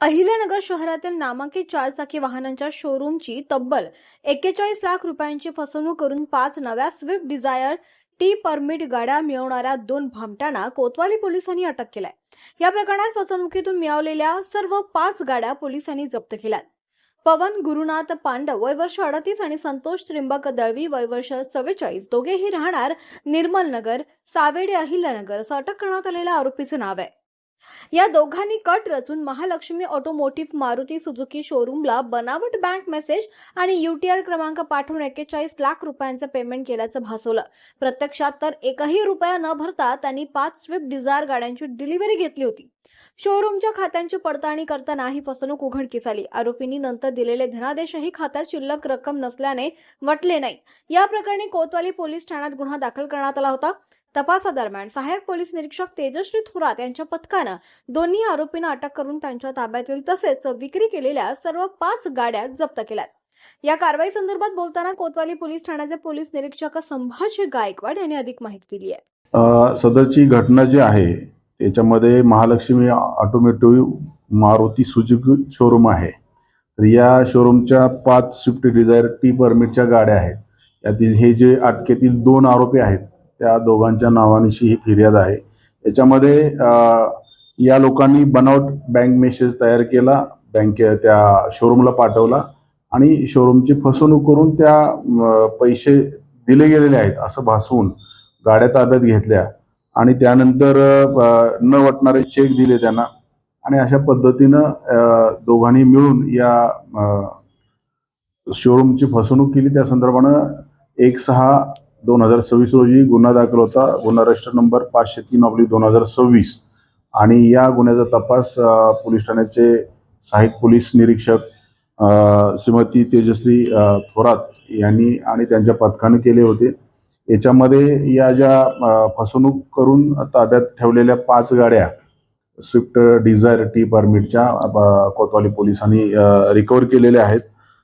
अहिल्यानगर शहरातील नामांकित चारचाकी वाहनांच्या शोरूमची तब्बल 41 लाख रुपयांची फसवणूक करून 5 नव्या स्विफ्ट डिझायर टी परमिट गाड्या मिळवणाऱ्या 2 भामट्यांना कोतवाली पोलिसांनी अटक केलाय। या प्रकरणात फसवणुकीतून मिळवलेल्या सर्व 5 गाड्या पोलिसांनी जप्त केल्यात। पवन गुरुनाथ पांडव वय वर्ष 38 आणि संतोष त्रिंबक दळवी वय वर्ष 44 दोघेही राहणार निर्मल नगर सावेडे अहिल्यानगर असं अटक करण्यात आलेल्या आरोपीचं नाव आहे। या दोघांनी कट रचून महालक्ष्मी ऑटोमोटिव्ह मारुती सुझुकी शोरूमला बनावट बँक मेसेज आणि यूटीआर क्रमांक पाठवून 41 लाख रुपयांचं पेमेंट केल्याचं भासवलं। प्रत्यक्षात तर एकही रुपया न भरता त्यांनी 5 स्विफ्ट डिझायर गाड्यांची डिलिव्हरी घेतली होती। शोरूमच्या खात्यांची पडताळणी करताना ही फसवणूक उघडकीस आली। आरोपींनी नंतर दिलेले धनादेशही खात्यात शिल्लक रक्कम नसल्याने वटले नाही। या प्रकरणी कोतवाली पोलीस ठाण्यात गुन्हा दाखल करण्यात आला होता। तपासादरम्यान सहाय्यक पोलीस निरीक्षक तेजश्री थोरात यांच्या पथकानं दोन्ही आरोपींना अटक करून त्यांच्या ताब्यातील तसेच विक्री केलेल्या सर्व 5 गाड्या जप्त केल्यात। या कारवाई संदर्भात बोलताना कोतवाली पोलीस ठाण्याचे पोलीस निरीक्षक संभाजी गायकवाड यांनी अधिक माहिती दिली आहे। सदरची घटना जी आहे त्याच्यामध्ये Mahalakshmi automotive Maruti Suzuki showroom आहे। तर या शोरूमच्या 5 स्विफ्ट डिझायर टी परमिटच्या गाड्या आहेत। यातील हे जे अटकेतील 2 आरोपी आहेत त्या दोघांच्या नावानिशी ही फिर्याद आहे। याच्यामध्ये या लोकांनी बनावट बँक मेसेज तयार केला, त्या शोरूमला पाठवला आणि शोरूमची फसवणूक करून त्या पैसे दिले गेलेले आहेत असं भासवून गाड्या ताब्यात घेतल्या आणि त्यानंतर न वटणारे चेक दिले त्यांना आणि अशा पद्धतीनं दोघांनी मिळून या शोरूमची फसवणूक केली। त्या संदर्भानं 1/6/2026 रोजी गुन्हा दाखल होता, गुन्हा रजिस्टर नंबर 503/2026 आणि या गुन्ह्याचा तपास पोलीस ठाण्याचे सहाय्यक पोलीस निरीक्षक श्रीमती तेजश्री थोरात यांनी आणि त्यांच्या पथकाने केले होते। याच्यामध्ये या ज्या फसवणूक करून ताब्यात ठेवलेल्या 5 गाड्या स्विफ्ट डिझायर टी परमिटच्या कोतवाली पोलिसांनी रिकव्हर केलेल्या आहेत।